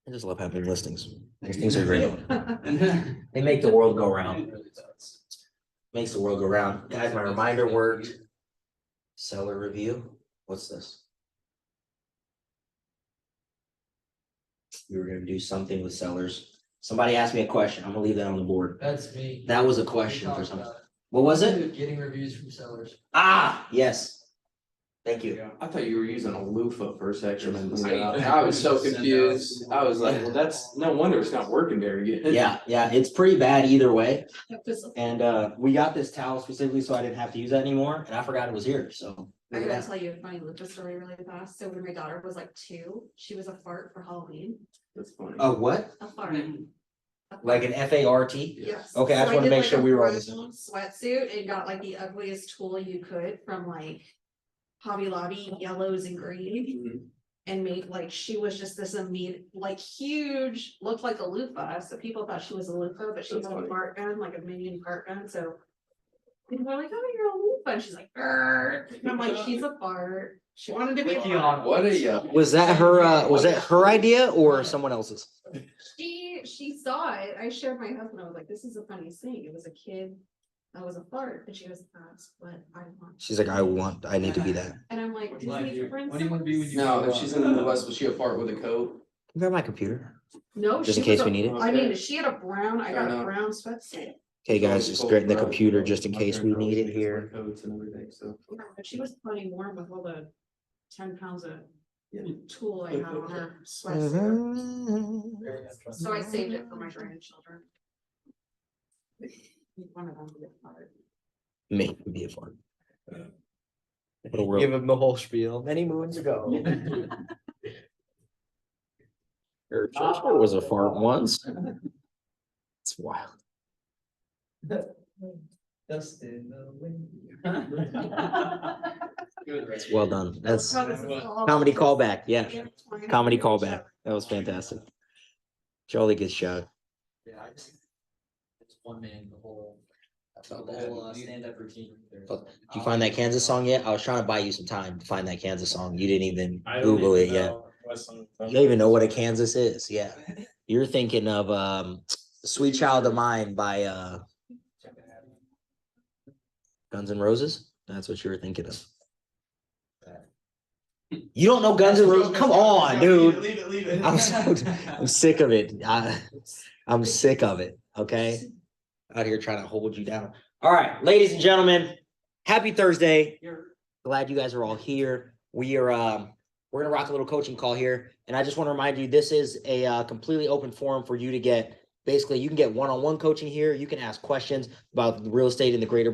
I just love having listings. Listings are great. They make the world go round. Makes the world go round. Guys, my reminder worked. Seller review. What's this? We were gonna do something with sellers. Somebody asked me a question. I'm gonna leave that on the board. That's me. That was a question for something. What was it? Getting reviews from sellers. Ah, yes. Thank you. Yeah, I thought you were using a loofah for a second. Yeah. I was so confused. I was like, well, that's no wonder it's not working very good. Yeah, it's pretty bad either way. And we got this towel specifically so I didn't have to use that anymore, and I forgot it was here, so. I gotta tell you a funny Lucas story really fast. So when my daughter was like 2, she was a fart for Halloween. That's funny. A what? A fart. Like an FART? Yes. Okay, I just So wanna did, make like, sure a we were on the brown sweatsuit and got like the ugliest tool you could from like Hobby Lobby, yellows and green. Mhm. And made like, she was just this like huge, looked like a loofah, so people thought she was a loofah, but she That's had a funny. fart gun, like a minion fart gun, so. People were like, oh, you're a loofah, and she's like, "Grr." And I'm like, she's a fart, she wanted to be. a fart. What a Was that her idea or someone else's? She saw it, I shared my husband, I was like, this is the funniest thing, it was a kid. That was a fart, and she goes, that's what I want. She's like, I need to be that. And I'm like, What do you Disney want to be when princess? you- No, if she's in the Midwest, will she a fart with a coat? Grab my computer. No, Just in she was case we a- need it. I mean, she had a brown, I got Fair a enough. brown sweatsuit, Okay, guys, just getting the computer just in case we need it here. Coats and everything, so. but she was plenty warm with all the 10 pounds of Yeah. tool I had on her sweatsuit. Mm-hmm. So I saved it for my grandchildren. One of them to get fired. Me would be a fun. Give him the whole spiel many moons ago. Her church was a fart once. It's wild. Dust in the wind. It's well done. That's How this is all- comedy callback. Yeah, Intertwined. comedy callback. That was fantastic. Jolly good show. Yeah, I just. It's one man, the whole. felt The that. whole stand-up routine. Did you find that Kansas song yet? I was trying to buy you some time to find that Kansas song. You didn't even I don't Google it even yet. know what song- You don't even know what a Kansas is. Yeah. You're thinking of Sweet Child of Mine by Guns N' Roses? That's what you were thinking of. You don't know Guns N' Roses? Come on, dude. Leave it. I'm sick of it. I'm sick of it. Okay. Out here trying to hold you down. All right, ladies and gentlemen, happy Thursday. Glad you guys are all here. We're gonna rock a little coaching call here. And I just want to remind you, this is a completely open forum for you to get, basically you can get one-on-one coaching here. You can ask questions about the real estate in the greater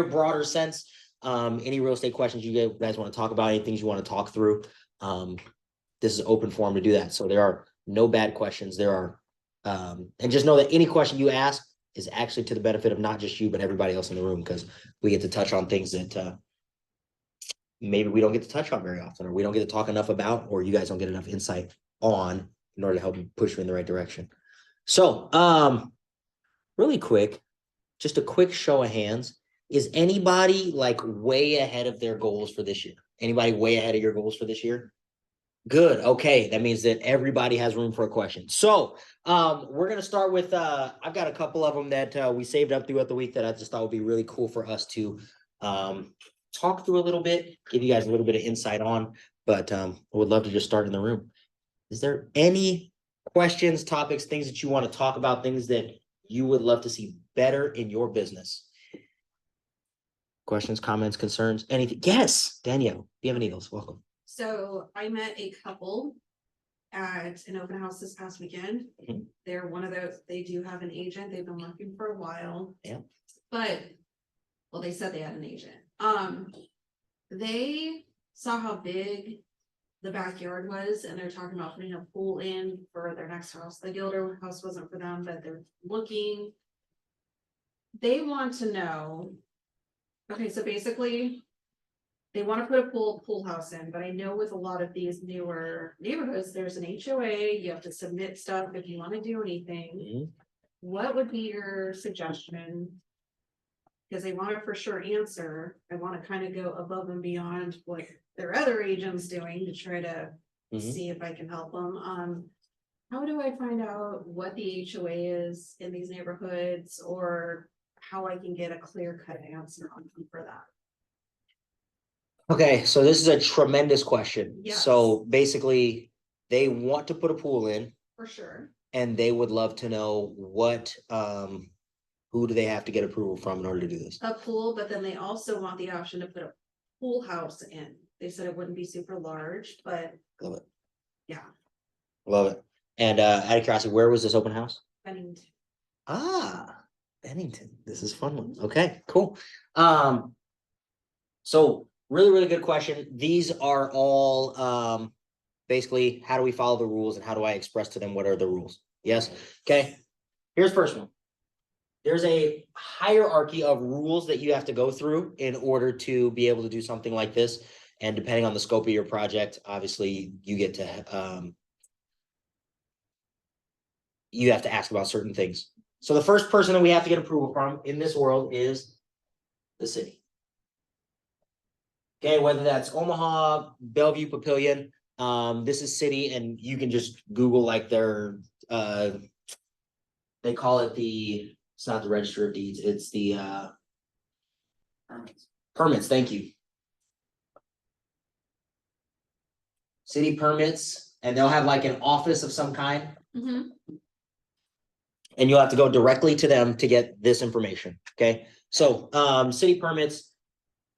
broader sense. Any real estate questions you guys want to talk about, any things you want to talk through. This is open forum to do that. So there are no bad questions. There are, and just know that any question you ask is actually to the benefit of not just you, but everybody else in the room, because we get to touch on things that maybe we don't get to touch on very often, or we don't get to talk enough about, or you guys don't get enough insight on in order to help you push you in the right direction. So, really quick, just a quick show of hands. Is anybody like way ahead of their goals for this year? Anybody way ahead of your goals for this year? Good. Okay. That means that everybody has room for a question. So we're going to start with, I've got a couple of them that we saved up throughout the week that I just thought would be really cool for us to talk through a little bit, give you guys a little bit of insight on, but I would love to just start in the room. Is there any questions, topics, things that you want to talk about, things that you would love to see better in your business? Questions, comments, concerns, anything? Yes, Danielle, do you have any of those? Welcome. So I met a couple at an open house this past weekend. Mhm. They're one of those, they do have an agent, they've been working for a while. Yeah. But, well, they said they had an agent. They saw how big the backyard was, and they're talking about putting a pool in for their next house. The Gilder house wasn't for them, but they're looking. They want to know. Okay, so basically, they want to put a pool house in, but I know with a lot of these newer neighborhoods, there's an HOA, you have to submit stuff if you want to do anything. Mhm. What would be your suggestion? Because they want a for sure answer. I want to kind of go above and beyond what their other agents doing to try to Mhm. see if I can help them. How do I find out what the HOA is in these neighborhoods, or how I can get a clear cut answer on for that? Okay, so this is a tremendous question. Yes. So basically, they want to put a pool in For sure. and they would love to know what, who do they have to get approval from in order to do this? A pool, but then they also want the option to put a pool house in. They said it wouldn't be super large, but Love it. yeah, Love it. And out of curiosity, where was this open house? Bennington. Ah, Bennington. This is a fun one. Okay, cool. So really good question. These are all basically how do we follow the rules and how do I express to them what are the rules? Yes. Okay. Here's the first one. There's a hierarchy of rules that you have to go through in order to be able to do something like this. And depending on the scope of your project, obviously you get to you have to ask about certain things. So the first person that we have to get approval from in this world is the city. Okay, whether that's Omaha, Bellevue, Papillion, this is city, and you can just Google like their they call it it's not the Register of Deeds, it's the permits, thank you. City permits, and they'll have like an office of some kind. Mhm. And you'll have to go directly to them to get this information, okay? So, city permits,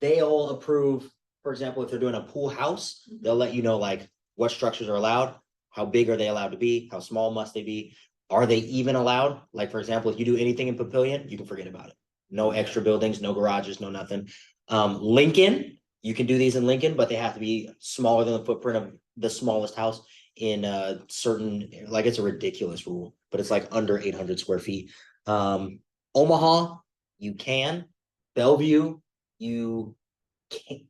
they'll approve, for example, if they're doing a pool house, they'll let you know like what structures are allowed, how big are they allowed to be, how small must they be, are they even allowed? Like, for example, if you do anything in Papillion, you can forget about it. No extra buildings, no garages, no nothing. Lincoln, you can do these in Lincoln, but they have to be smaller than the footprint of the smallest house in certain, like it's a ridiculous rule, but it's like under 800 square feet. Omaha, you can. Bellevue, you can't.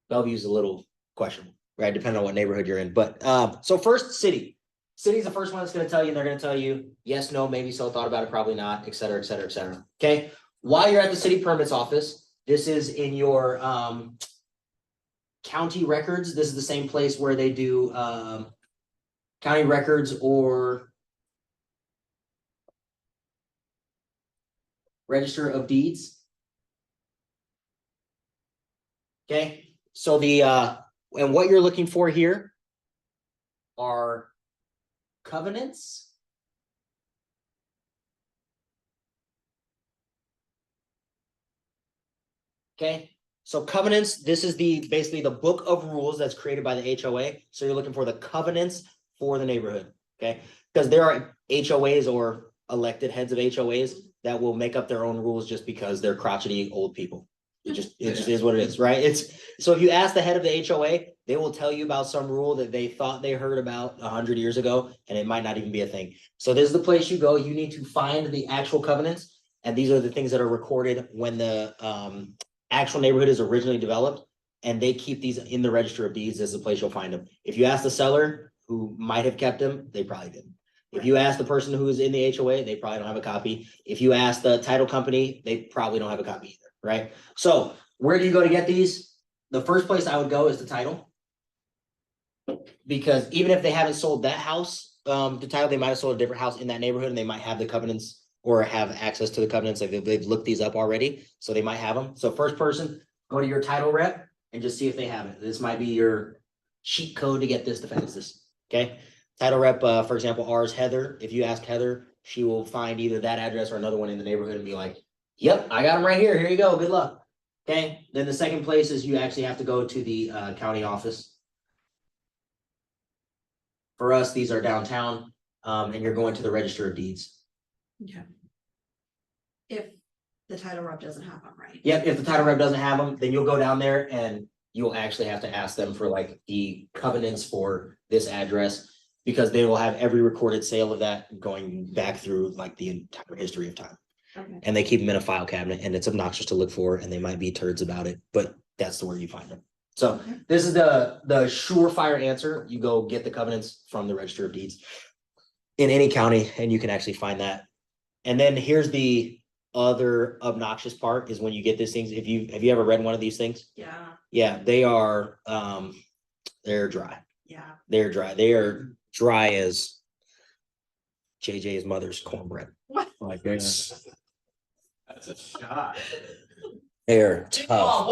Bellevue's a little questionable, right? Depending on what neighborhood you're in. But so first, city. City's the first one that's going to tell you, and they're going to tell you yes, no, maybe so, thought about it, probably not, et cetera, et cetera, et cetera. Okay. While you're at the city permits office, this is in your county records. This is the same place where they do county records or Register of Deeds. Okay, so the and what you're looking for here are covenants. Okay, so covenants, this is basically the book of rules that's created by the HOA. So you're looking for the covenants for the neighborhood, okay? Because there are HOAs or elected heads of HOAs that will make up their own rules just because they're crotchety old people. It just is what it is, right? So if you ask the head of the HOA, they will tell you about some rule that they thought they heard about 100 years ago, and it might not even be a thing. So this is the place you go. You need to find the actual covenants, and these are the things that are recorded when the actual neighborhood is originally developed, and they keep these in the Register of Deeds. This is the place you'll find them. If you ask the seller who might have kept them, they probably didn't. If you ask the person who is in the HOA, they probably don't have a copy. If you ask the title company, they probably don't have a copy either, right? So where do you go to get these? The first place I would go is the title. Because even if they haven't sold that house, the title, they might have sold a different house in that neighborhood, and they might have the covenants or have access to the covenants. Like they've looked these up already, so they might have them. So first person, go to your title rep and just see if they have it. This might be your cheat code to get this to fence this, okay? Title rep, for example, ours, Heather. If you ask Heather, she will find either that address or another one in the neighborhood and be like, yep, I got them right here. Here you go. Good luck. Okay. Then the second place is you actually have to go to the county office. For us, these are downtown, and you're going to the Register of Deeds. Okay. If the title rep doesn't have them, right? Yep, if the title rep doesn't have them, then you'll go down there and you'll actually have to ask them for like the covenants for this address, because they will have every recorded sale of that going back through like the entire history of time. Okay. And they keep them in a file cabinet, and it's obnoxious to look for, and they might be turds about it, but that's the where you find them. So this is the surefire answer. You go get the covenants from the Register of Deeds in any county, and you can actually find that. And then here's the other obnoxious part is when you get these things. Have you ever read one of these things? Yeah. Yeah, they are they're dry. Yeah. They're dry. They are dry as JJ's mother's cornbread. Like That's a shot. they're tough.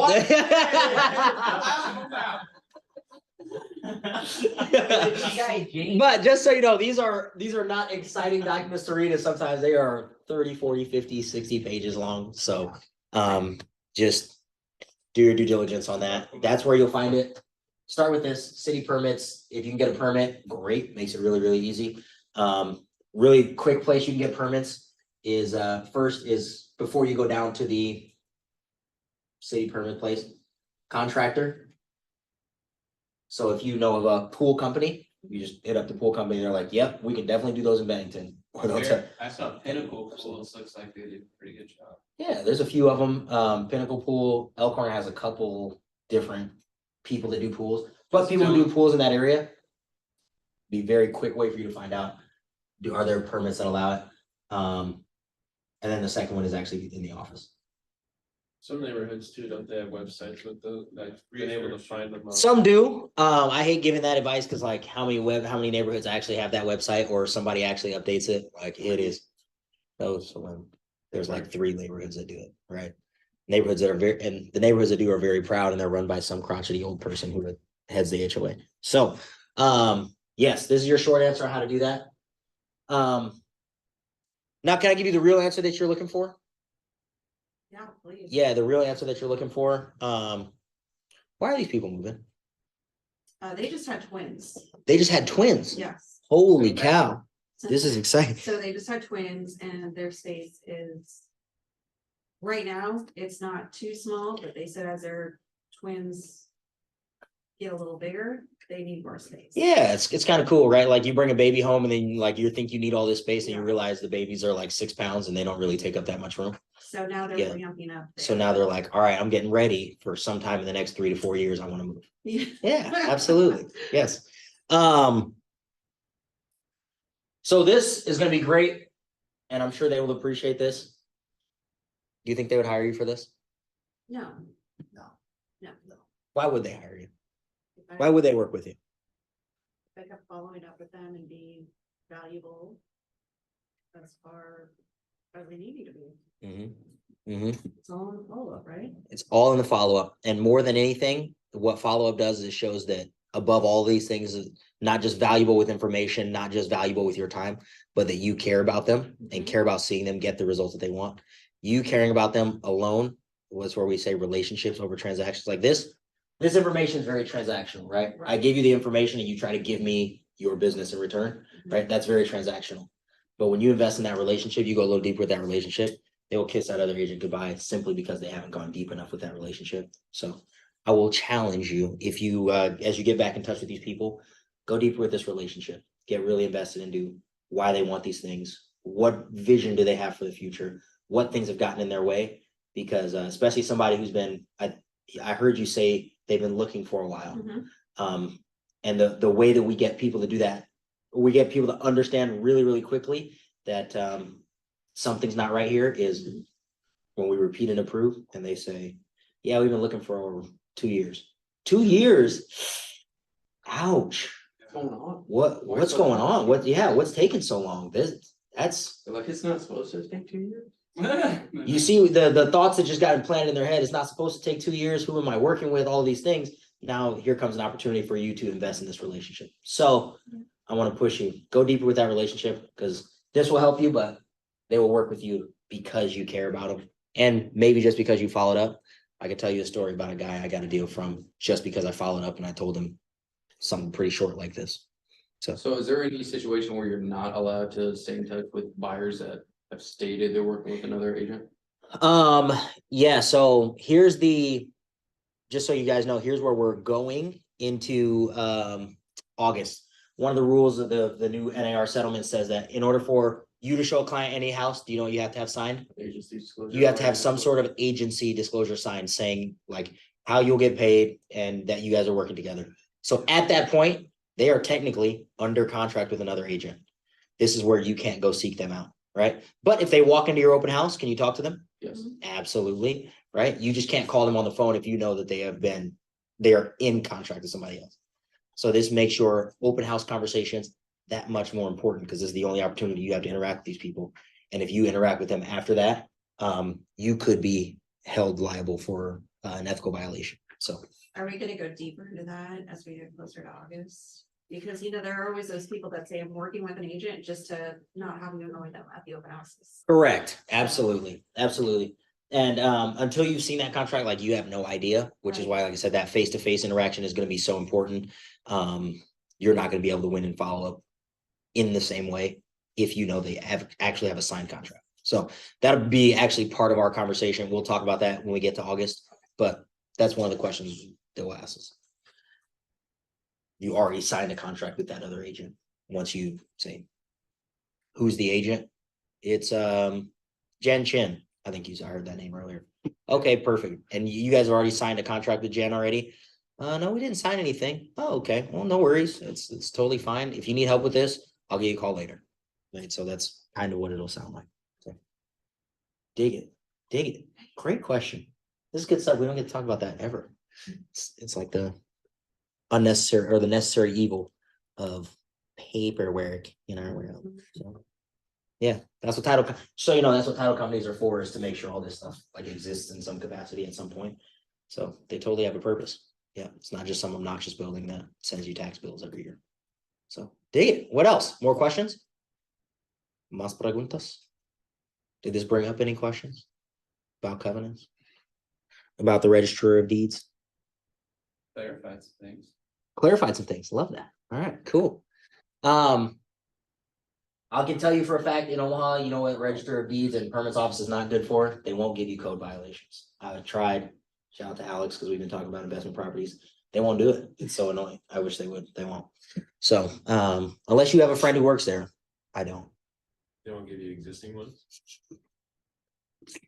But just so you know, these are not exciting documents to read, and sometimes they are 30, 40, 50, 60 pages long. So just do your due diligence on that. That's where you'll find it. Start with this, city permits. If you can get a permit, great, makes it really, really easy. Really quick place you can get permits is first is before you go down to the city permit place, contractor. So if you know of a pool company, you just hit up the pool company, they're like, yep, we can definitely do those in Bennington. Or they'll tell, I saw Pinnacle Pools, looks like they did a pretty good job. yeah, there's a few of them. Pinnacle Pool, Elkhorn has a couple different people that do pools, but people who do pools in that area. Be very quick way for you to find out, are there permits that allow it? And then the second one is actually in the office. Some neighborhoods too, don't they have websites with the, like, being able to find them? Some do. I hate giving that advice because like how many neighborhoods actually have that website or somebody actually updates it? Like it is. Those there's like 3 neighborhoods that do it, right? Neighborhoods that are the neighborhoods that do are very proud and they're run by some crotchety old person who heads the HOA. So yes, this is your short answer on how to do that. Now can I give you the real answer that you're looking for? Yeah, please. Yeah, the real answer that you're looking for. Why are these people moving? They just had twins. They just had twins. Yes. Holy cow. This is exciting. So they just had twins and their space is. Right now, it's not too small, but they said as their twins. Get a little bigger, they need more space. Yeah, it's kind of cool, right? Like you bring a baby home and then like you think you need all this space and you Yeah. realize the babies are like 6 pounds and they don't really take up that much room. So now they're Yeah. ramping up. So now they're like, all right, I'm getting ready for sometime in the next 3 to 4 years. I want to move. Yeah. Yeah, absolutely. Yes. So this is gonna be great, and I'm sure they will appreciate this. Do you think they would hire you for this? No. No. No. Why would they hire you? If I- Why would they work with you? If I kept following up with them and being valuable. As far as they need me to be, it's all in the follow-up, right? It's all in the follow-up, and more than anything, what follow-up does is it shows that above all these things is not just valuable with information, not just valuable with your time, but that you care about them and care about seeing them get the results that they want. You caring about them alone was where we say relationships over transactions. Like this information is very transactional, right? I Right. give you the information and you try to give me your business in return, right? That's very transactional. But when you invest in that relationship, you go a little deeper with that relationship, they will kiss that other agent goodbye simply because they haven't gone deep enough with that relationship. So I will challenge you, if you, as you get back in touch with these people, go deeper with this relationship, get really invested into why they want these things. What vision do they have for the future? What things have gotten in their way? Because especially somebody who's been, I heard you say they've been looking for a while. Mhm. And the way that we get people to do that, we get people to understand really, really quickly that something's not right here is when we repeat and approve and they say, yeah, we've been looking for over 2 years. 2 years? Ouch. What's going on? What's going on? What's taking so long? That's They're like, it's not supposed to take 2 years. you see the thoughts that just got implanted in their head. It's not supposed to take 2 years. Who am I working with? All these things. Now here comes an opportunity for you to invest in this relationship. So I want to push you, go deeper with that relationship because this will help you, but they will work with you because you care about them. And maybe just because you followed up. I could tell you a story about a guy I got a deal from just because I followed up and I told him something pretty short like this. So is there any situation where you're not allowed to stay in touch with buyers that have stated they're working with another agent? Yeah, so just so you guys know, here's where we're going into August. One of the rules of the new NAR settlement says that in order for you to show a client any house, do you know what you have to have signed? Agency disclosure. You have to have some sort of agency disclosure signed saying like how you'll get paid and that you guys are working together. So at that point, they are technically under contract with another agent. This is where you can't go seek them out, right? But if they walk into your open house, can you talk to them? Yes. Absolutely, right? You just can't call them on the phone if you know that they are in contract with somebody else. So this makes your open house conversations that much more important because this is the only opportunity you have to interact with these people. And if you interact with them after that, you could be held liable for an ethical violation. So Are we gonna go deeper into that as we get closer to August? Because, you know, there are always those people that say I'm working with an agent just to not having to annoy them at the open houses. correct, absolutely, absolutely. And until you've seen that contract, like you have no idea, which is why, like I said, that face-to-face interaction is going to be so important. You're not going to be able to win and follow up in the same way if you know they actually have a signed contract. So that'll be actually part of our conversation. We'll talk about that when we get to August, but that's one of the questions they'll ask us. You already signed a contract with that other agent. Once you say, who's the agent? It's Jen Chin. I think I heard that name earlier. Okay, perfect. And you guys have already signed a contract with Jen already? No, we didn't sign anything. Oh, okay. Well, no worries. It's totally fine. If you need help with this, I'll give you a call later. Right. So that's kind of what it'll sound like. So, dig it. Dig it. Great question. This is good stuff. We don't get to talk about that ever. It's like the unnecessary or the necessary evil of paperwork in our world. So yeah, that's what title. So you know that's what title companies are for, is to make sure all this stuff like exists in some capacity at some point. So they totally have a purpose. Yeah, it's not just some obnoxious building that sends you tax bills every year. So dig it. What else? More questions? Más preguntas? Did this bring up any questions about covenants? About the register of deeds? Clarified some things. Clarified some things. Love that. All right, cool. I can tell you for a fact in Omaha, you know what register of deeds and permits office is not good for? They won't give you code violations. I've tried. Shout out to Alex because we've been talking about investment properties. They won't do it. It's so annoying. I wish they would. They won't. So unless you have a friend who works there, I don't. They won't give you existing ones.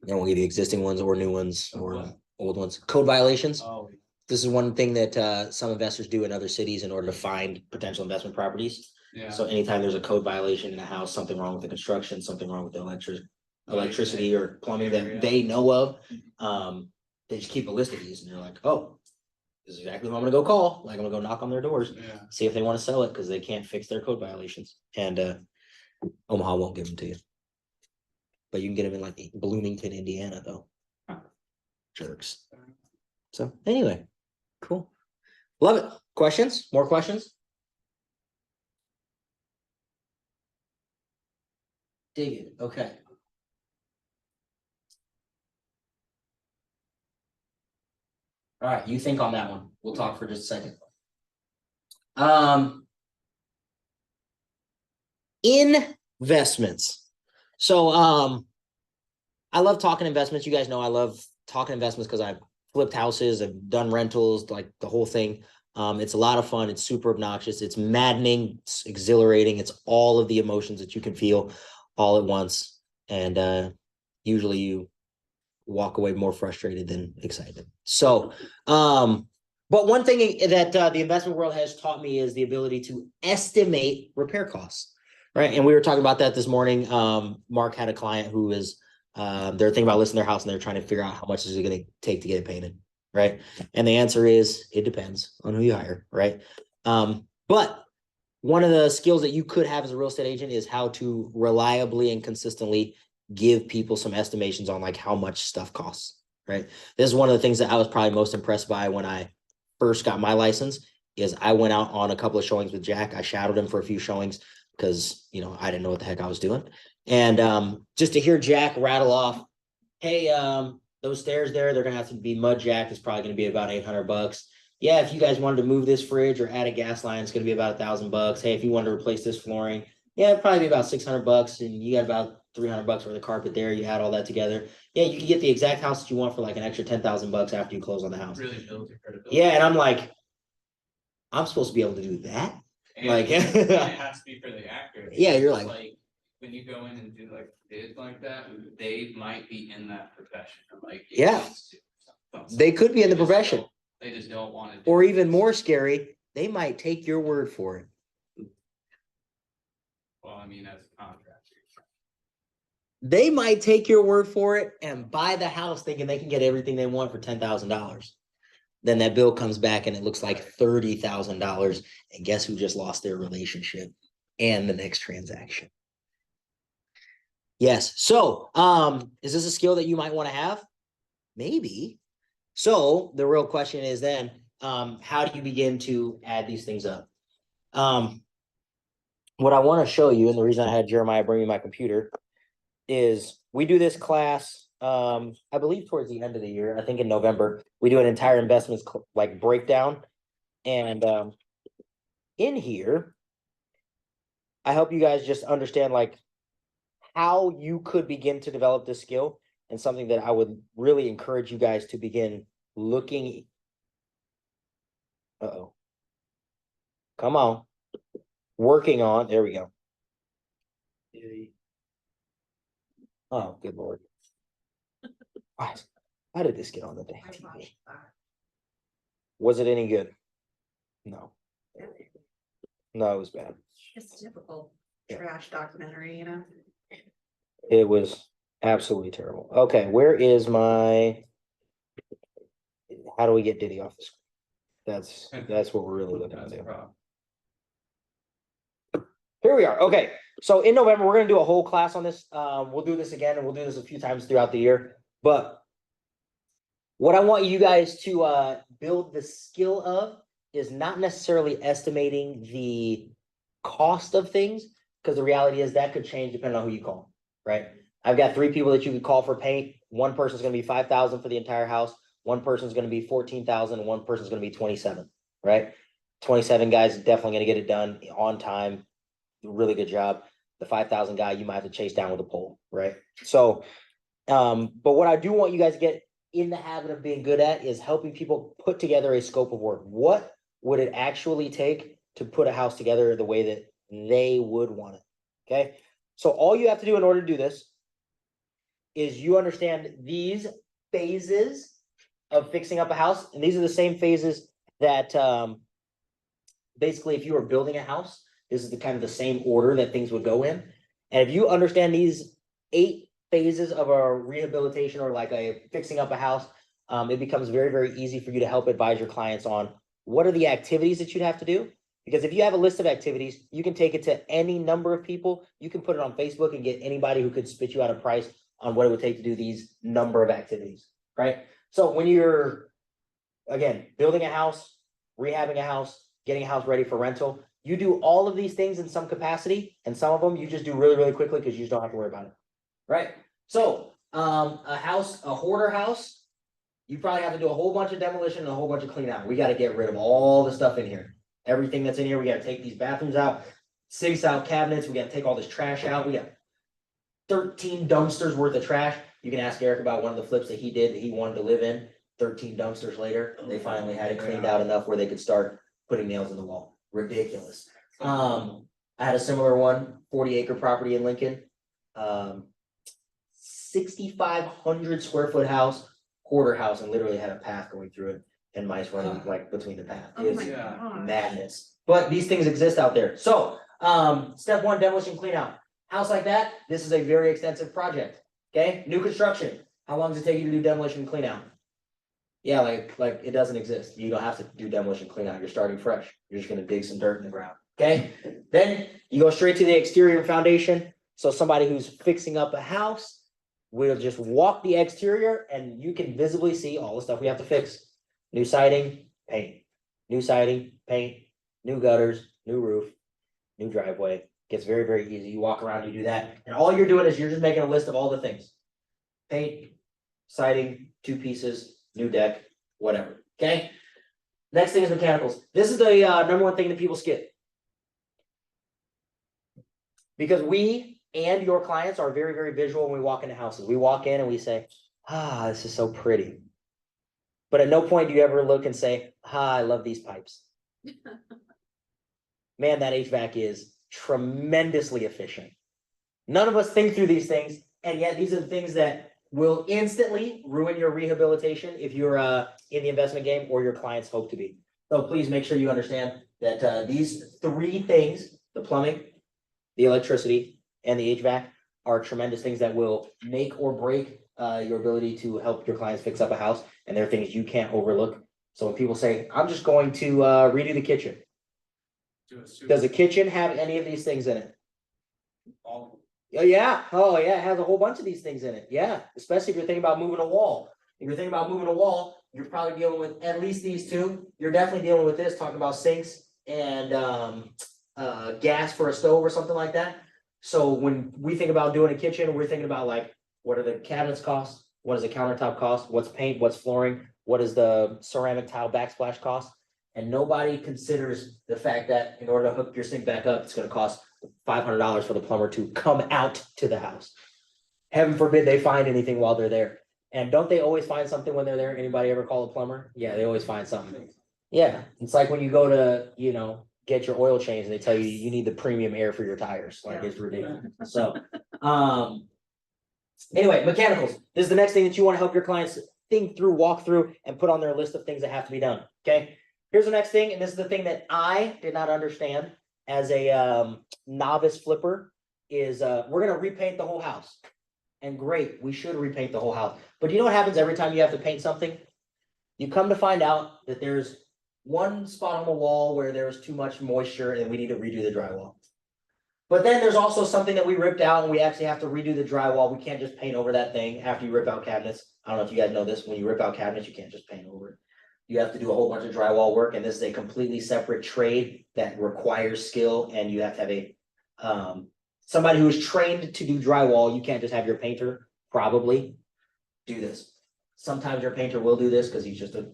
They won't give you existing ones or new ones or old ones. Code violations. Oh. This is one thing that some investors do in other cities in order to find potential investment properties. Yeah. So anytime there's a code violation in a house, something wrong with the construction, something wrong with the electricity or plumbing that they know of, they just keep a list of these and they're like, oh, this is exactly who I'm gonna go call. Like I'm gonna go knock on their doors, Yeah. see if they want to sell it because they can't fix their code violations. And Omaha won't give them to you. But you can get them in like Bloomington, Indiana, though. Jerks. So anyway, cool. Love it. Questions? More questions? Dig it. Okay. All right, you think on that one. We'll talk for just a second. Investments. So I love talking investments. You guys know I love talking investments because I've flipped houses, I've done rentals, like the whole thing. It's a lot of fun. It's super obnoxious. It's maddening. It's exhilarating. It's all of the emotions that you can feel all at once. And usually you walk away more frustrated than excited. So, but one thing that the investment world has taught me is the ability to estimate repair costs, right? And we were talking about that this morning. Mark had a client who is, they're thinking about listing their house and they're trying to figure out how much is it going to take to get it painted, right? And the answer is, it depends on who you hire, right? But one of the skills that you could have as a real estate agent is how to reliably and consistently give people some estimations on like how much stuff costs, right? This is one of the things that I was probably most impressed by when I first got my license is I went out on a couple of showings with Jack. I shadowed him for a few showings because, you know, I didn't know what the heck I was doing. And just to hear Jack rattle off, hey, those stairs there, they're going to have to be mud jacked. It's probably going to be about $800. Yeah, if you guys wanted to move this fridge or add a gas line, it's going to be about $1,000. Hey, if you wanted to replace this flooring, yeah, it'd probably be about $600, and you got about $300 worth of carpet there. You add all that together. Yeah, you can get the exact house that you want for like an extra $10,000 after you close on the house. Really builds your credibility. Yeah, and I'm like, I'm supposed to be able to do that. And Like- it has to be fairly accurate. Yeah, you're because, like- when you go in and do like bids like that, they might be in that profession, like. Yeah. They could be in the profession, They just don't want to. or even more scary, they might take your word for it. Well, I mean, as a contractor. They might take your word for it and buy the house thinking they can get everything they want for $10,000. Then that bill comes back and it looks like $30,000. And guess who just lost their relationship and the next transaction? Yes. So, is this a skill that you might want to have? Maybe. So the real question is then, how do you begin to add these things up? What I want to show you, and the reason I had Jeremiah bring me my computer, is we do this class, I believe towards the end of the year, I think in November, we do an entire investments like breakdown. And in here, I help you guys just understand like how you could begin to develop this skill, and something that I would really encourage you guys to begin looking. Uh-oh. Come on. Working on, there we go. Oh, good Lord. How did this get on the damn I TV? watched that. Was it any good? No. No, it was bad. It's typical Yeah. trash documentary, you know? It was absolutely terrible. Okay, where is my? How do we get Diddy off the screen? That's what we're really looking That's at. the problem. Here we are. Okay, so in November, we're gonna do a whole class on this. We'll do this again, and we'll do this a few times throughout the year. But what I want you guys to build the skill of is not necessarily estimating the cost of things, because the reality is that could change depending on who you call, right? I've got 3 people that you could call for paint. One person's gonna be 5,000 for the entire house. One person's gonna be 14,000, and one person's gonna be 27, right? 27 guys definitely gonna get it done on time. Really good job. The 5,000 guy, you might have to chase down with a pole, right? So, but what I do want you guys to get in the habit of being good at is helping people put together a scope of work. What would it actually take to put a house together the way that they would want it? Okay. So all you have to do in order to do this is you understand these phases of fixing up a house. And these are the same phases that, basically if you were building a house, this is the kind of the same order that things would go in. And if you understand these 8 phases of a rehabilitation or like a fixing up a house, it becomes very, very easy for you to help advise your clients on what are the activities that you'd have to do. Because if you have a list of activities, you can take it to any number of people. You can put it on Facebook and get anybody who could spit you out a price on what it would take to do these number of activities, right? So when you're, again, building a house, rehabbing a house, getting a house ready for rental, you do all of these things in some capacity, and some of them you just do really, really quickly because you just don't have to worry about it, right? So, a house, a hoarder house, you probably have to do a whole bunch of demolition and a whole bunch of clean out. We got to get rid of all the stuff in here. Everything that's in here, we got to take these bathrooms out, sinks out, cabinets. We got to take all this trash out. We got 13 dumpsters worth of trash. You can ask Eric about one of the flips that he did that he wanted to live in. 13 dumpsters later, they finally had it cleaned out enough where they could start putting nails in the wall. Ridiculous. I had a similar one, 40-acre property in Lincoln. 6,500 square foot house, hoarder house, and literally had a path going through it and mice running like between the path. Oh It's my god. madness. But these things exist out there. So, step 1, demolition clean out. House like that, this is a very extensive project. Okay, new construction. How long does it take you to do demolition clean out? Yeah, like it doesn't exist. You don't have to do demolition clean out. You're starting fresh. You're just gonna dig some dirt in the ground. Okay, then you go straight to the exterior foundation. So somebody who's fixing up a house will just walk the exterior and you can visibly see all the stuff we have to fix. New siding, paint. New siding, paint. New gutters, new roof, new driveway. Gets very, very easy. You walk around, you do that. And all you're doing is you're just making a list of all the things. Paint, siding, 2 pieces, new deck, whatever. Okay. Next thing is mechanicals. This is the number 1 thing that people skip. Because we and your clients are very, very visual when we walk into houses. We walk in and we say, ah, this is so pretty. But at no point do you ever look and say, ah, I love these pipes. Man, that HVAC is tremendously efficient. None of us think through these things, and yet these are the things that will instantly ruin your rehabilitation if you're in the investment game or your clients hope to be. So please make sure you understand that these 3 things, the plumbing, the electricity, and the HVAC, are tremendous things that will make or break your ability to help your clients fix up a house. And they're things you can't overlook So when people say, I'm just going to redo the kitchen, Do a super- does the kitchen have any of these things in it? all- Oh, yeah. Oh, yeah. It has a whole bunch of these things in it. Yeah. Especially if you're thinking about moving a wall. If you're thinking about moving a wall, you're probably dealing with at least these two. You're definitely dealing with this, talking about sinks and gas for a stove or something like that. So when we think about doing a kitchen, we're thinking about like, what are the cabinets cost? What does the countertop cost? What's paint? What's flooring? What is the ceramic tile backsplash cost? And nobody considers the fact that in order to hook your sink back up, it's gonna cost $500 for the plumber to come out to the house. Heaven forbid they find anything while they're there. And don't they always find something when they're there? Anybody ever call a plumber? Yeah, they always find something. Yeah, it's like when you go to, get your oil change and they tell you you need the premium air for your tires, like it's ridiculous. So, anyway, mechanicals, this is the next thing that you want to help your clients think through, walk through, and put on their list of things that have to be done, okay? Here's the next thing, and this is the thing that I did not understand as a novice flipper, is we're gonna repaint the whole house. And great, we should repaint the whole house, but you know what happens every time you have to paint something? You come to find out that there's one spot on the wall where there was too much moisture and we need to redo the drywall. But then there's also something that we ripped out and we actually have to redo the drywall. We can't just paint over that thing after you rip out cabinets. I don't know if you guys know this, when you rip out cabinets, you can't just paint over it. You have to do a whole bunch of drywall work, and this is a completely separate trade that requires skill, and you have to have a somebody who is trained to do drywall. You can't just have your painter probably do this. Sometimes your painter will do this because he's just a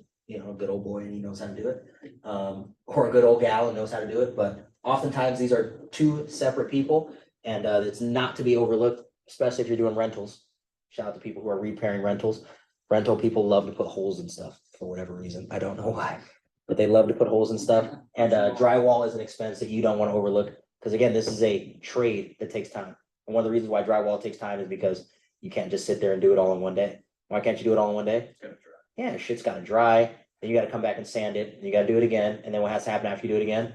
good old boy and he knows how to do it. Or a good old gal and knows how to do it, but oftentimes these are two separate people, and it's not to be overlooked, especially if you're doing rentals. Shout out to people who are repairing rentals. Rental people love to put holes in stuff for whatever reason. I don't know why, but they love to put holes in stuff. And drywall is an expense that you don't want to overlook, because again, this is a trade that takes time. And one of the reasons why drywall takes time is because you can't just sit there and do it all in one day. Why can't you do it all in one day? Yeah, shit's gotta dry, then you gotta come back and sand it, and you gotta do it again, and then what has to happen after you do it again?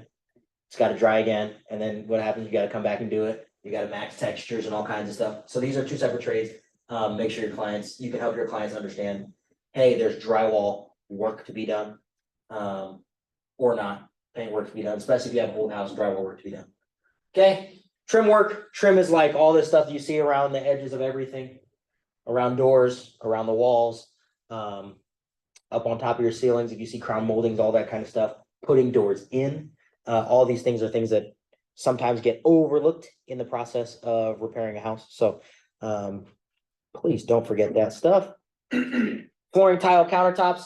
It's gotta dry again, and then what happens, you gotta come back and do it, you gotta max textures and all kinds of stuff. So these are two separate trades. Make sure you can help your clients understand, hey, there's drywall work to be done. Or not, paint work to be done, especially if you have a whole house, drywall work to be done. Okay, trim work. Trim is like all this stuff you see around the edges of everything, around doors, around the walls, up on top of your ceilings. If you see crown moldings, all that kind of stuff, putting doors in, all these things are things that sometimes get overlooked in the process of repairing a house. So, please don't forget that stuff. Flooring, tile, countertops.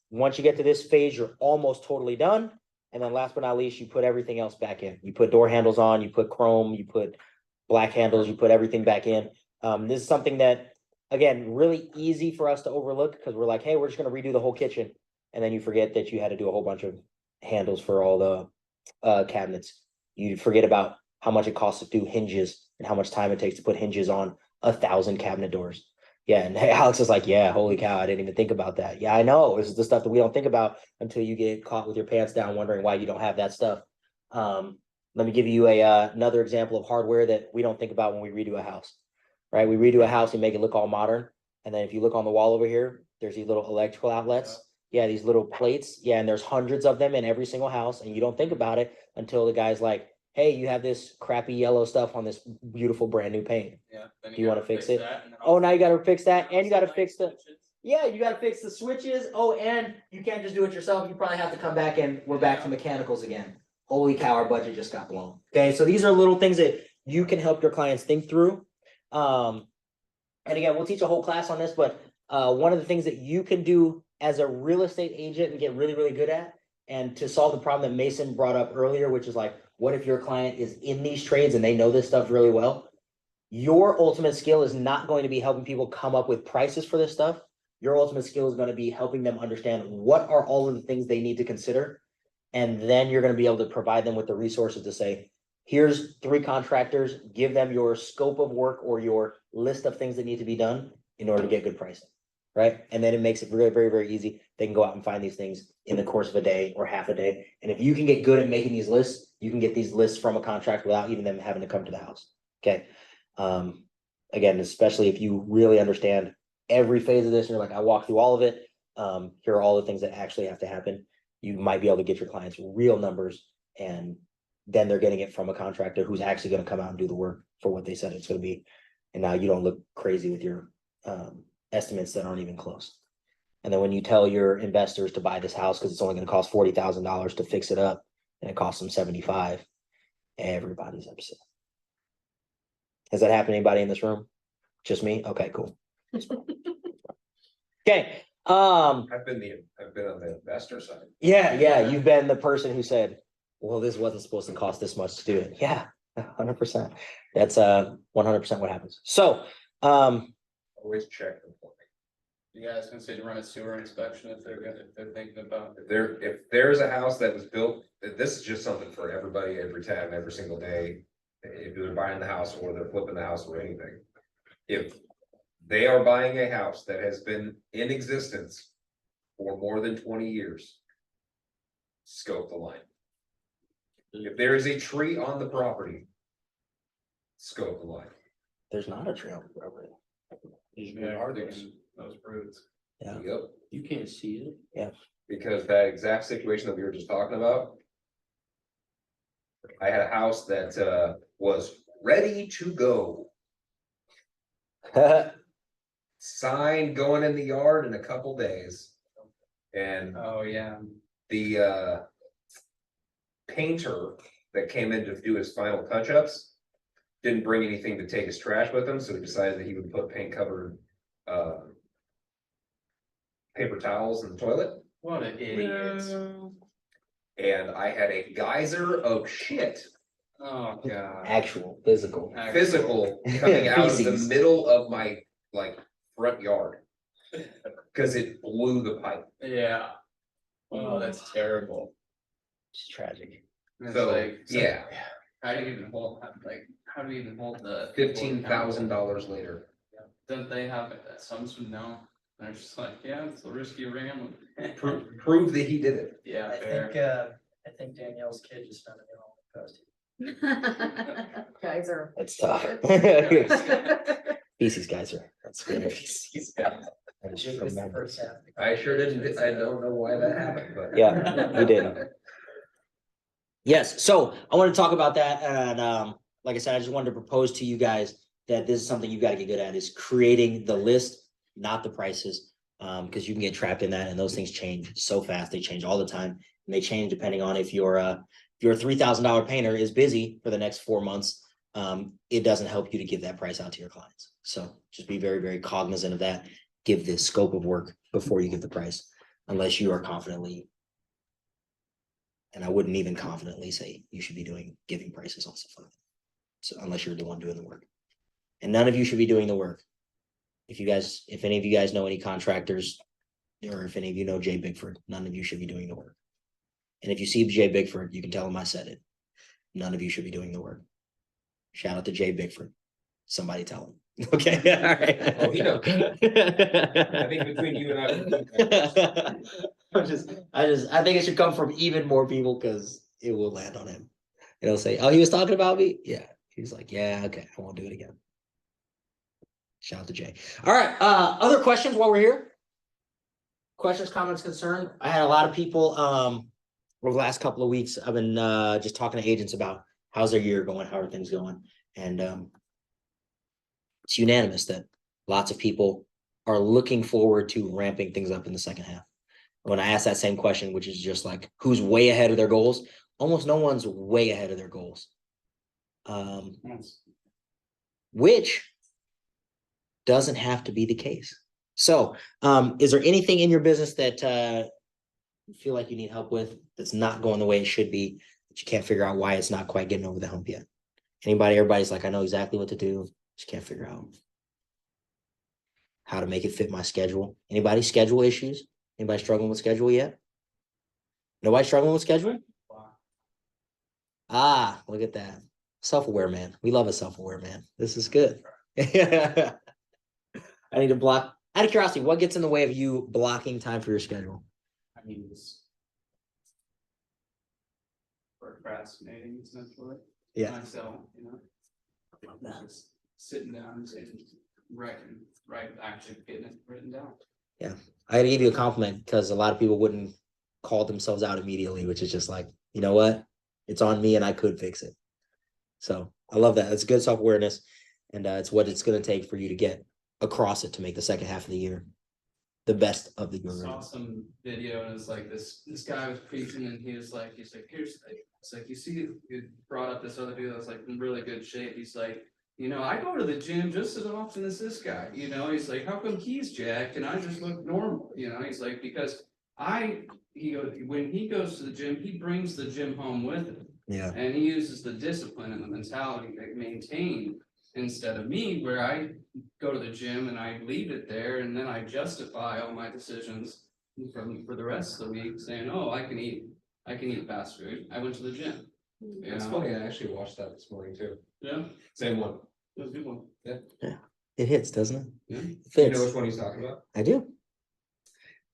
Once you get to this phase, you're almost totally done. And then last but not least, you put everything else back in. You put door handles on, you put chrome, you put black handles, you put everything back in. This is something that, again, really easy for us to overlook, because we're like, hey, we're just going to redo the whole kitchen. And then you forget that you had to do a whole bunch of handles for all the cabinets. You forget about how much it costs to do hinges and how much time it takes to put hinges on 1,000 cabinet doors. Yeah, and Alex is like, yeah, holy cow, I didn't even think about that. Yeah, I know. This is the stuff that we don't think about until you get caught with your pants down wondering why you don't have that stuff. Let me give you another example of hardware that we don't think about when we redo a house, right? We redo a house and make it look all modern. And then if you look on the wall over here, there's these little electrical outlets. Yeah, these little plates. Yeah, and there's hundreds of them in every single house. And you don't think about it until the guy's like, hey, you have this crappy yellow stuff on this beautiful brand new paint. Yeah. then Do you wanna gotta fix it? that, and then Oh, also- now you gotta fix that, and you gotta fix the, Switches. yeah, you gotta fix the switches. Oh, and you can't just do it yourself. You probably have to come back and we're back to mechanicals again. Holy cow, our budget just got blown. Okay, so these are little things that you can help your clients think through. And again, we'll teach a whole class on this, but one of the things that you can do as a real estate agent and get really, really good at, and to solve the problem that Mason brought up earlier, which is like, what if your client is in these trades and they know this stuff really well? Your ultimate skill is not going to be helping people come up with prices for this stuff. Your ultimate skill is going to be helping them understand what are all of the things they need to consider. And then you're going to be able to provide them with the resources to say, here's 3 contractors, give them your scope of work or your list of things that need to be done in order to get good pricing, right? And then it makes it very, very, very easy. They can go out and find these things in the course of a day or half a day. And if you can get good at making these lists, you can get these lists from a contract without even them having to come to the house. Okay. Again, especially if you really understand every phase of this, and you're like, I walk through all of it. here are all the things that actually have to happen. You might be able to get your clients real numbers, and then they're getting it from a contractor who's actually gonna come out and do the work for what they said it's gonna be. And now you don't look crazy with your estimates that aren't even close. And then when you tell your investors to buy this house because it's only gonna cost $40,000 to fix it up, and it costs them 75, everybody's upset. Has that happened to anybody in this room? Just me? Okay, cool. Okay, I've been on the investor side. yeah, you've been the person who said, well, this wasn't supposed to cost this much to do it. Yeah, 100%. That's 100% what happens. So, Always check them for me. You guys consider run a sewer inspection if they're thinking about. If there's a house that was built, this is just something for everybody, every time, every single day. If they're buying the house or they're flipping the house or anything. If they are buying a house that has been in existence for more than 20 years, scope the line. If there is a tree on the property, scope the line. there's not a trail property. Are those roots? Yeah. Yep, You can't see it. because that exact situation that we were just talking about. I had a house that was ready to go. Sign going in the yard in a couple days. And Oh, yeah. the painter that came in to do his final touch-ups didn't bring anything to take his trash with him, so he decided that he would put paint covered paper towels in the toilet. What an idiot. And I had a geyser of shit, Oh, God. Actual physical. physical, coming out of the Feces. middle of my front yard. Cause it blew the pipe. Yeah. Oh, that's terrible. It's tragic. It's So, like, yeah, How do you even hold, how do you even hold the? $15,000 later. Don't they have some no? They're just like, yeah, it's a risky ram. Prove that he did it. Yeah, I fair. think Danielle's kid just found a new home. Geyser. It's tough. Feces geyser. That's good. I just remember. I sure didn't, I don't know why that happened, but. Yeah, we didn't. Yes, so I want to talk about that, and like I said, I just wanted to propose to you guys that this is something you got to get good at, is creating the list, not the prices. Because you can get trapped in that, and those things change so fast. They change all the time, and they change depending on if your $3,000 painter is busy for the next 4 months. It doesn't help you to give that price out to your clients. So just be very, very cognizant of that. Give the scope of work before you give the price, unless you are confidently. And I wouldn't even confidently say you should be giving prices on stuff like that. So unless you're the one doing the work, and none of you should be doing the work. If any of you guys know any contractors, or if any of you know Jay Bigford, none of you should be doing the work. And if you see Jay Bigford, you can tell him I said it. None of you should be doing the work. Shout out to Jay Bigford. Somebody tell him. Okay. All right. Oh, he knows. I think between you and I think it should come from even more people, because it will land on him. It'll say, oh, he was talking about me. Yeah. He's like, yeah, okay, I won't do it again. Shout out to Jay. All right. Other questions while we're here? Questions, comments, concern? I had a lot of people over the last couple of weeks. I've been just talking to agents about how's their year going, how are things going, and it's unanimous that lots of people are looking forward to ramping things up in the second half. When I ask that same question, which is just like, who's way ahead of their goals? Almost no one's way ahead of their goals. Which doesn't have to be the case. So, is there anything in your business that you feel like you need help with, that's not going the way it should be, that you can't figure out why it's not quite getting over the hump yet? Everybody's like, I know exactly what to do, just can't figure out how to make it fit my schedule. Anybody schedule issues? Anybody struggling with schedule yet? Nobody struggling with schedule? Ah, look at that. Self-aware man. We love a self-aware man. This is good. I need to block. Out of curiosity, what gets in the way of you blocking time for your schedule? I mean, it's procrastinating essentially. Yeah. Myself, just sitting down and saying, right, actually getting it written down. I gotta give you a compliment because a lot of people wouldn't call themselves out immediately, which is just like, you know what? It's on me and I could fix it. So I love that. It's good self-awareness. And it's what it's gonna take for you to get across it to make the second half of the year the best of the Saw year. some video and it's like this guy was preaching and he's like, here's, it's like, you see, you brought up this other dude that's like in really good shape. He's like, you know, I go to the gym just as often as this guy, you know, he's like, how come he's jacked and I just look normal, you know, he's like, because he goes, when he goes to the gym, he brings the gym home with him. Yeah. And he uses the discipline and the mentality to maintain instead of me, where I go to the gym and I leave it there and then I justify all my decisions for the rest of the week saying, oh, I can eat fast food. I went to the gym. You It's know? funny, I actually watched that this morning too. Yeah, Same one. it was a good one. It hits, doesn't it? Yeah. It You fits. know which one he's talking about? I do.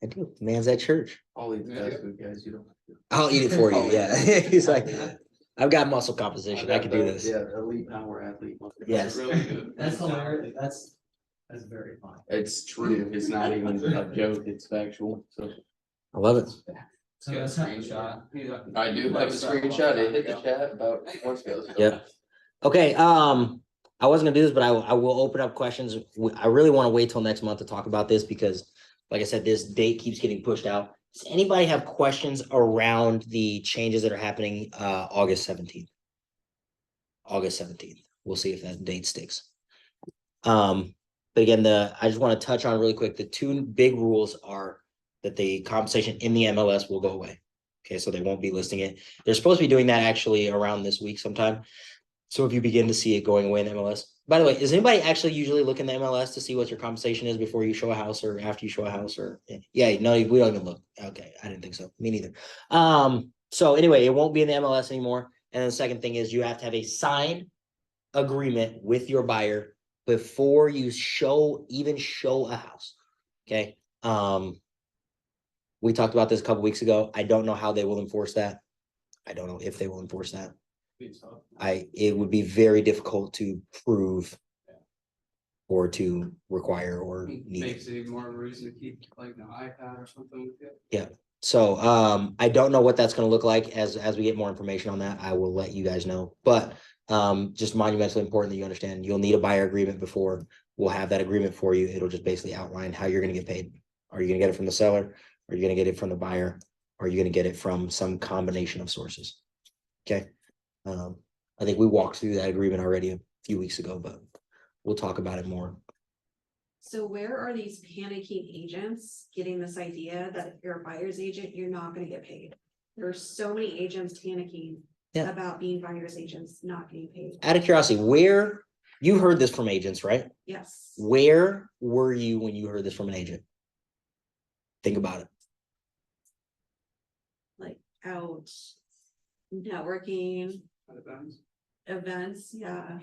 I do. Man's at church. All these Yeah. fast food guys, you don't. I'll eat it for you. Oh, Yeah. He's like, I've got muscle composition. I can do this. Yeah, elite power athlete. Yes. Really good. That's hilarious. That's very funny. It's true, it's not even a joke, it's factual, so. I love it. It's got a screenshot. I do have a screenshot, it hit the chat about months ago. so. Yep. Okay, I wasn't gonna do this, but I will open up questions. I really want to wait till next month to talk about this because, like I said, this date keeps getting pushed out. Does anybody have questions around the changes that are happening, August 17th? August 17th. We'll see if that date sticks. But again, I just want to touch on really quick, the two big rules are that the compensation in the MLS will go away. Okay, so they won't be listing it. They're supposed to be doing that actually around this week sometime. So if you begin to see it going away in MLS, by the way, is anybody actually usually look in the MLS to see what your compensation is before you show a house or after you show a house or yeah, no, we don't even look. Okay, I didn't think so. Me neither. So anyway, it won't be in the MLS anymore. And then the second thing is you have to have a signed agreement with your buyer before you even show a house. Okay. We talked about this a couple weeks ago. I don't know how they will enforce that. I don't know if they will enforce that. It would be very difficult to prove or to require or need. Makes it even more of a reason to keep like an iPad or something with it. Yeah. So I don't know what that's going to look like as we get more information on that. I will let you guys know. But just monumentally important that you understand you'll need a buyer agreement before we'll have that agreement for you. It'll just basically outline how you're going to get paid. Are you going to get it from the seller? Are you going to get it from the buyer? Or are you going to get it from some combination of sources? Okay. I think we walked through that agreement already a few weeks ago, but we'll talk about it more. So where are these panicking agents getting this idea that if you're a buyer's agent, you're not gonna get paid? There's so many agents panicking Yeah. about being buyer's agents not getting paid. Out of curiosity, where you heard this from agents, right? Yes. Where were you when you heard this from an agent? Think about it. Like out networking, events, yeah.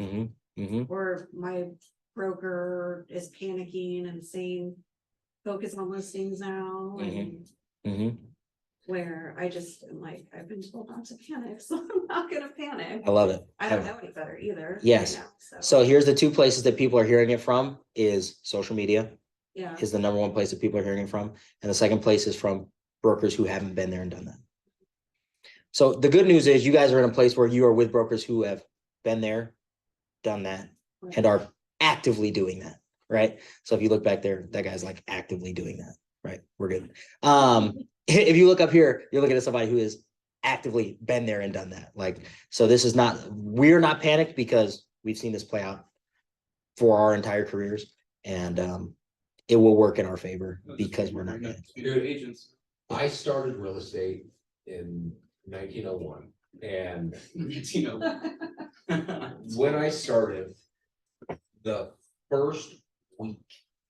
Or my broker is panicking and saying, focus on listings now. And where I just am like, I've been told not to panic, so I'm not gonna panic. I love it. I don't know any better either. right Yes. now, So here's the two places that people are hearing it from is social media Yeah, is the number one place that people are hearing it from. And the second place is from brokers who haven't been there and done that. So the good news is you guys are in a place where you are with brokers who have been there, done that, and are actively doing that, right? So if you look back there, that guy's like actively doing that, right? We're good. If you look up here, you're looking at somebody who has actively been there and done that. Like, so this is not, we're not panicked because we've seen this play out for our entire careers, and it will work in our favor because we're not panicked. Good agents. I started real estate in 1901, and when I started, the first week,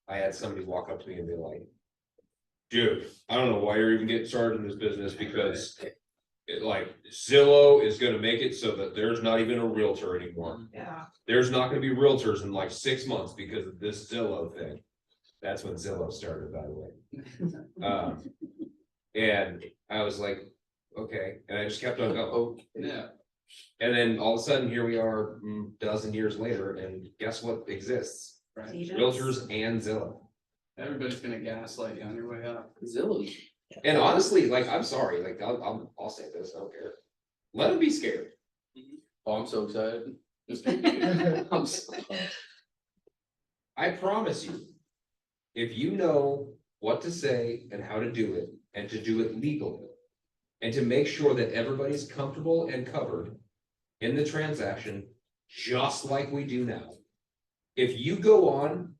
I had somebody walk up to me and be like, dude, I don't know why you're even getting started in this business because like Zillow is gonna make it so that there's not even a realtor anymore. yeah. There's not gonna be realtors in like 6 months because of this Zillow thing. That's when Zillow started, by the way. And I was like, okay, and I just kept on going, oh, Yeah. and then all of a sudden, here we are, dozen years later, and guess what exists? Agents. Realtors and Zillow. Everybody's gonna gaslight you on your way up. Zillow. And honestly, like, I'm sorry, like, I'll say this, I don't care. Let them be scared. Oh, I'm so excited. I'm so- I promise you, if you know what to say and how to do it, and to do it legally, and to make sure that everybody's comfortable and covered in the transaction, just like we do now. If you go on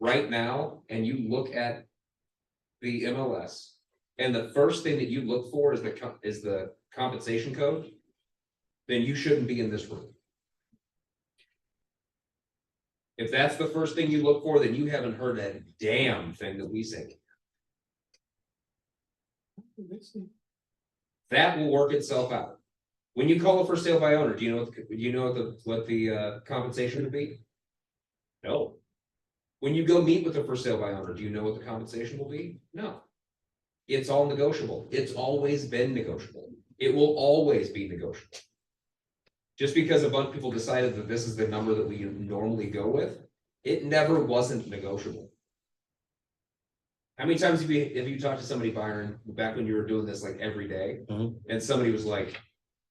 right now and you look at the MLS, and the first thing that you look for is the compensation code, then you shouldn't be in this room. If that's the first thing you look for, then you haven't heard that damn thing that we say. That will work itself out. When you call it for sale by owner, do you know what the compensation would be? No. When you go meet with the for sale by owner, do you know what the compensation will be? No. It's all negotiable. It's always been negotiable. It will always be negotiable. Just because a bunch of people decided that this is the number that we normally go with, it never wasn't negotiable. How many times have you talked to somebody, Byron, back when you were doing this like every day? Mhm. And somebody was like,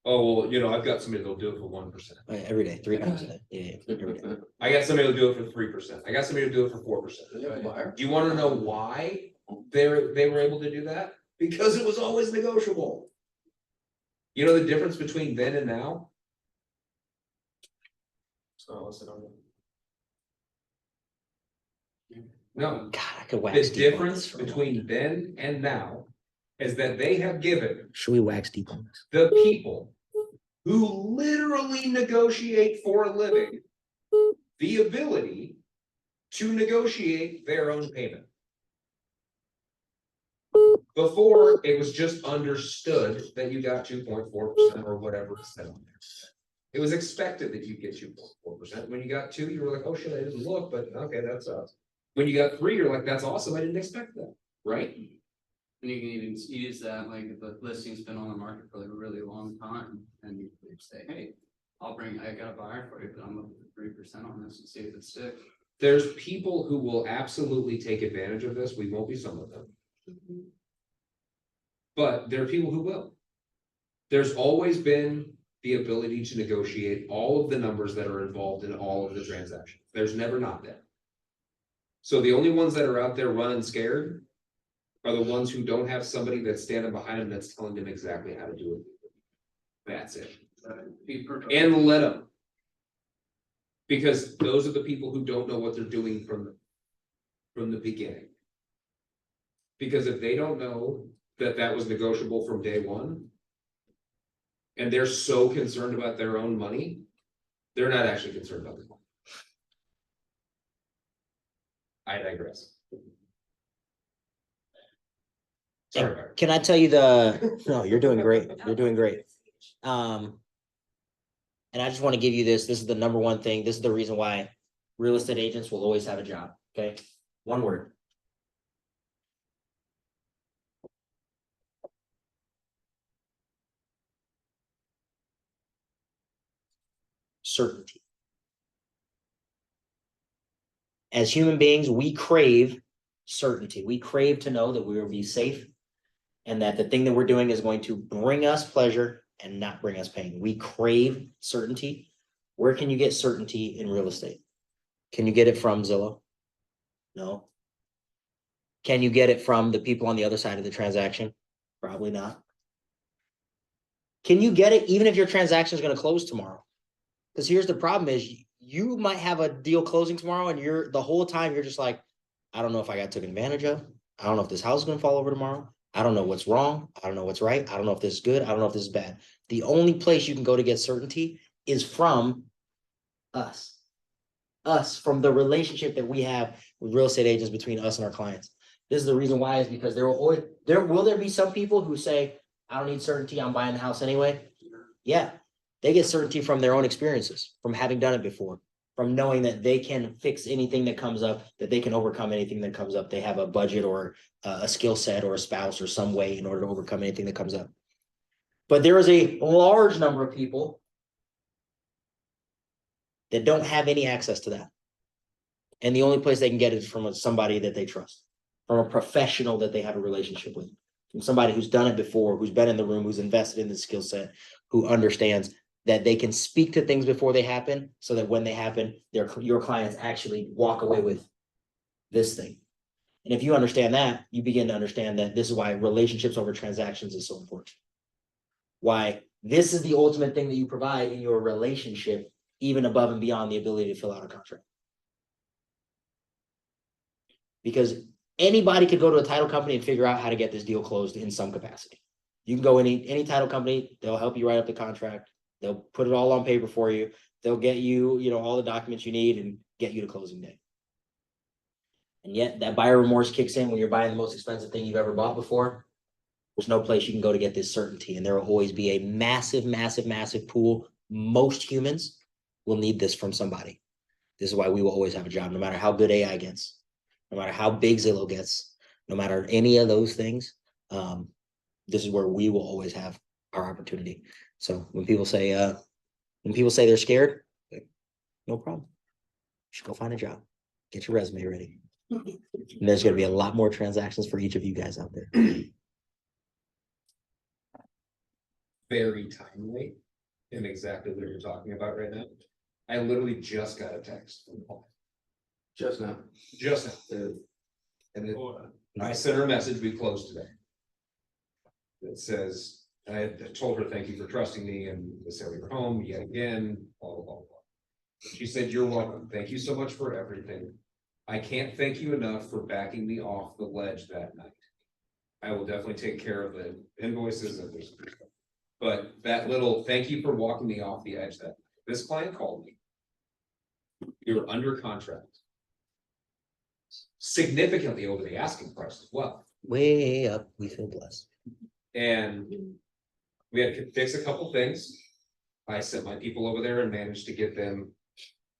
oh, well, I've got somebody that'll do it for 1%. Every day, 3 times a day. Yeah, every day. I got somebody that'll do it for 3%. I got somebody to do it for 4%. Do you have a buyer? Do you want to know why they were able to do that? Because it was always negotiable. You know the difference between then and now? So listen, No, God, I could the wax deep on this difference for a between while. then and now is that they have given Should we wax deep on this? the people who literally negotiate for a living the ability to negotiate their own payment. Before, it was just understood that you got 2.4% or whatever it said on there. It was expected that you get 2.4%. When you got 2, you were like, oh shit, I didn't look, but okay, that's us. When you got 3, you're like, that's awesome, I didn't expect that, right? And you can even use that, like, if the listing's been on the market for like a really long time, and you could say, hey, I got a buyer for you, but I'm looking for 3% on this and see if it sticks. There's people who will absolutely take advantage of this, we won't be some of them. But there are people who will. There's always been the ability to negotiate all of the numbers that are involved in all of the transactions. There's never not been. So the only ones that are out there running scared are the ones who don't have somebody that's standing behind them that's telling them exactly how to do it. That's it. And let them. Because those are the people who don't know what they're doing from the beginning. Because if they don't know that that was negotiable from day one, and they're so concerned about their own money, they're not actually concerned about their money. I digress. Sorry, Byron. Can I tell you no, you're doing great. You're doing great. And I just want to give you this. This is the number one thing. This is the reason why real estate agents will always have a job. Okay. One word. Certainty. As human beings, we crave certainty. We crave to know that we will be safe and that the thing that we're doing is going to bring us pleasure and not bring us pain. We crave certainty. Where can you get certainty in real estate? Can you get it from Zillow? No. Can you get it from the people on the other side of the transaction? Probably not. Can you get it even if your transaction is going to close tomorrow? Because here's the problem is you might have a deal closing tomorrow and you're the whole time you're just like, I don't know if I got taken advantage of. I don't know if this house is going to fall over tomorrow. I don't know what's wrong. I don't know what's right. I don't know if this is good. I don't know if this is bad. The only place you can go to get certainty is from us. Us, from the relationship that we have with real estate agents between us and our clients. This is the reason why is because will there be some people who say, I don't need certainty, I'm buying the house anyway. Yeah, they get certainty from their own experiences, from having done it before, from knowing that they can fix anything that comes up, that they can overcome anything that comes up. They have a budget or a skill set or a spouse or some way in order to overcome anything that comes up. But there is a large number of people that don't have any access to that. And the only place they can get it is from somebody that they trust. from a professional that they have a relationship with, from somebody who's done it before, who's been in the room, who's invested in the skill set, who understands that they can speak to things before they happen, so that when they happen, your clients actually walk away with this thing. And if you understand that, you begin to understand that this is why relationships over transactions is so important. Why this is the ultimate thing that you provide in your relationship, even above and beyond the ability to fill out a contract. Because anybody could go to a title company and figure out how to get this deal closed in some capacity. You can go any title company, they'll help you write up the contract, they'll put it all on paper for you, they'll get you, all the documents you need and get you to closing day. And yet that buyer remorse kicks in when you're buying the most expensive thing you've ever bought before. There's no place you can go to get this certainty, and there will always be a massive, massive, massive pool. Most humans will need this from somebody. This is why we will always have a job, no matter how good AI gets, no matter how big Zillow gets, no matter any of those things. This is where we will always have our opportunity. So when people say they're scared, no problem. You should go find a job, get your resume ready. And there's going to be a lot more transactions for each of you guys out there. Very timely in exactly what you're talking about right now. I literally just got a text from Paul. Just now. Just now. And I sent her a message, we closed today. That says, I had told her, thank you for trusting me and the sale of your home yet again, blah, blah, blah, blah. She said, you're welcome. Thank you so much for everything. I can't thank you enough for backing me off the ledge that night. I will definitely take care of the invoices and this. But that little thank you for walking me off the edge that this client called me. You're under contract. Significantly over the asking price as well. Way up, we feel blessed. And we had to fix a couple things. I sent my people over there and managed to get them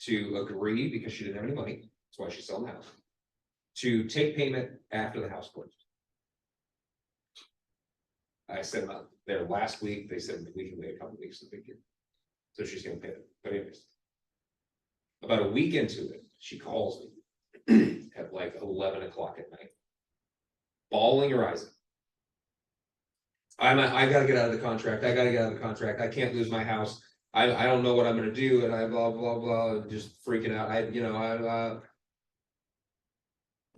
to agree, because she didn't have any money. That's why she's selling the house. To take payment after the house closed. I sent them out there last week. They said we can wait a couple weeks. So she's gonna pay it. But anyways, about a week into it, she calls me at like 11 o'clock at night, bawling her eyes out. I gotta get out of the contract. I gotta get out of the contract. I can't lose my house. I don't know what I'm gonna do, and I blah blah blah, just freaking out.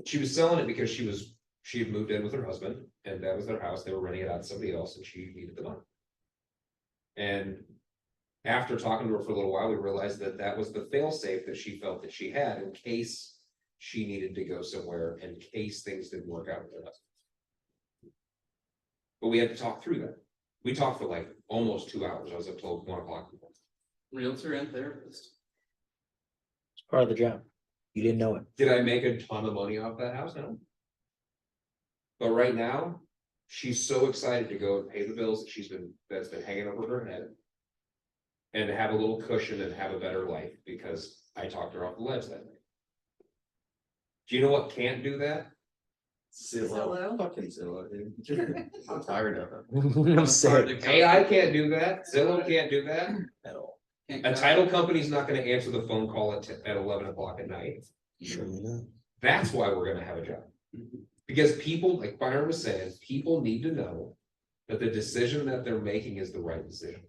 She was selling it because she had moved in with her husband, and that was their house. They were renting it out to somebody else, and she needed the money. And after talking to her for a little while, we realized that that was the fail safe that she felt that she had in case she needed to go somewhere, in case things didn't work out with her husband. But we had to talk through that. We talked for like almost 2 hours. I was up till 1 o'clock. Realtor and therapist. It's part of the job. You didn't know it. Did I make a ton of money off that house? No. But right now, she's so excited to go and pay the bills that's been hanging over her head. And to have a little cushion and have a better life, because I talked her off the ledge that night. Do you know what can't do that? Zillow. Fucking Zillow, dude. I'm tired of it. I'm sick. AI can't do that. Zillow can't do that. At all. A title company's not gonna answer the phone call at 11 o'clock at night. Surely not. That's why we're gonna have a job. Because people, like Byron was saying, people need to know that the decision that they're making is the right decision.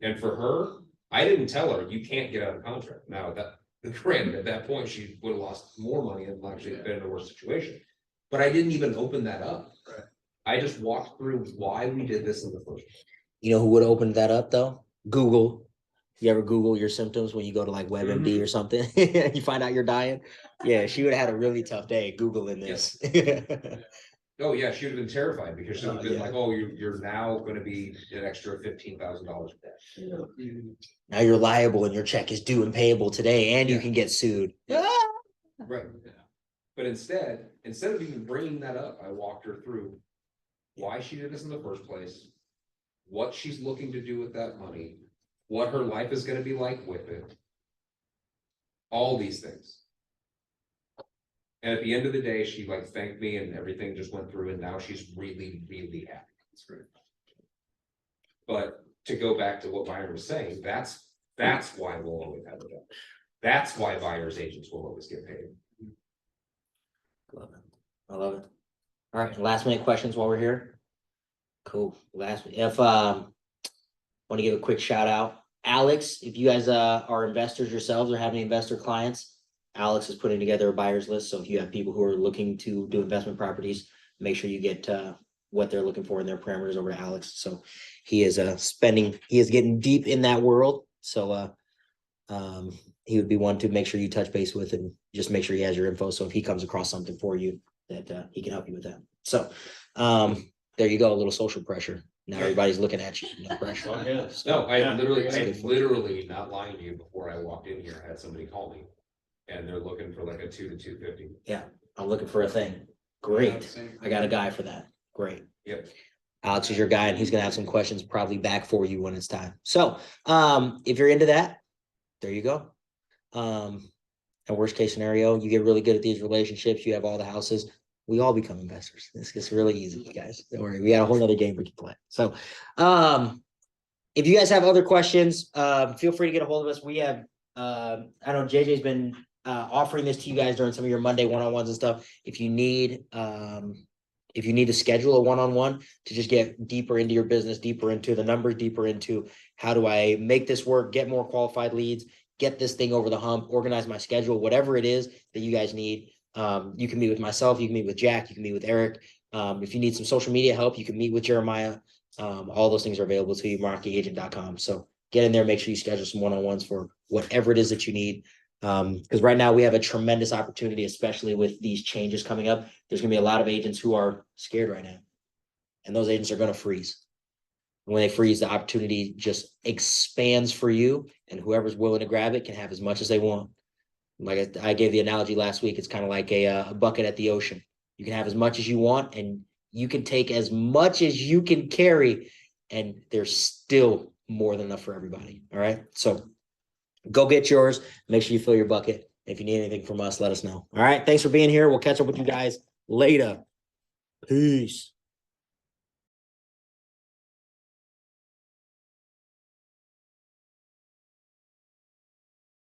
And for her, I didn't tell her, you can't get out of contract. Now that, granted, at that point, she would have lost more money and actually been in a worse situation. But I didn't even open that up. Right. I just walked through why we did this in the first place. You know who would have opened that up though? Google. You ever Google your symptoms when you go to like WebMD or something? You find out you're dying. Yeah, she would have had a really tough day Googling this. Oh, yeah, she would have been terrified because she would have been Yeah. like, oh, you're now gonna be an extra $15,000 a day. Now you're liable and your check is due and payable today and you Yeah. can get sued. Right. But instead of even bringing that up, I walked her through why she did this in the first place, what she's looking to do with that money, what her life is gonna be like with it. All these things. And at the end of the day, she like thanked me and everything just went through, and now she's really, really happy. It's great. But to go back to what Byron was saying, that's why we'll always have a job. That's why buyers agents will always get paid. Love it. I love it. All right, last minute questions while we're here. Cool. If want to give a quick shout out, Alex, if you guys are investors yourselves or have any investor clients, Alex is putting together a buyer's list. So if you have people who are looking to do investment properties, make sure you get what they're looking for in their parameters over to Alex. So he is he is getting deep in that world. So he would be one to make sure you touch base with and just make sure he has your info. So if he comes across something for you, that he can help you with that. So there you go, a little social pressure. Now everybody's looking at you. No pressure. Oh, yeah. No, I Yeah. literally, not lying to you, before I walked in here, I had somebody call me. And they're looking for like a 2 to 250. I'm looking for a thing. Great. Same. I got a guy for that. Great. Yep. Alex is your guy and he's gonna have some questions probably back for you when it's time. So if you're into that, there you go. And worst case scenario, you get really good at these relationships, you have all the houses, we all become investors. This gets really easy, guys. Don't worry, we got a whole nother game we can play. So if you guys have other questions, feel free to get a hold of us. We have I know JJ's been offering this to you guys during some of your Monday one-on-ones and stuff. If you need to schedule a one-on-one to just get deeper into your business, deeper into the numbers, deeper into how do I make this work, get more qualified leads, get this thing over the hump, organize my schedule, whatever it is that you guys need. You can meet with myself, you can meet with Jack, you can meet with Eric. If you need some social media help, you can meet with Jeremiah. All those things are available to you, marketingagent.com. So get in there, make sure you schedule some one-on-ones for whatever it is that you need. Because right now we have a tremendous opportunity, especially with these changes coming up. There's gonna be a lot of agents who are scared right now. And those agents are gonna freeze. When they freeze, the opportunity just expands for you, and whoever's willing to grab it can have as much as they want. Like I gave the analogy last week, it's kind of like a bucket at the ocean. You can have as much as you want, and you can take as much as you can carry, and there's still more than enough for everybody. All right. So go get yours. Make sure you fill your bucket. If you need anything from us, let us know. All right. Thanks for being here. We'll catch up with you guys later. Peace.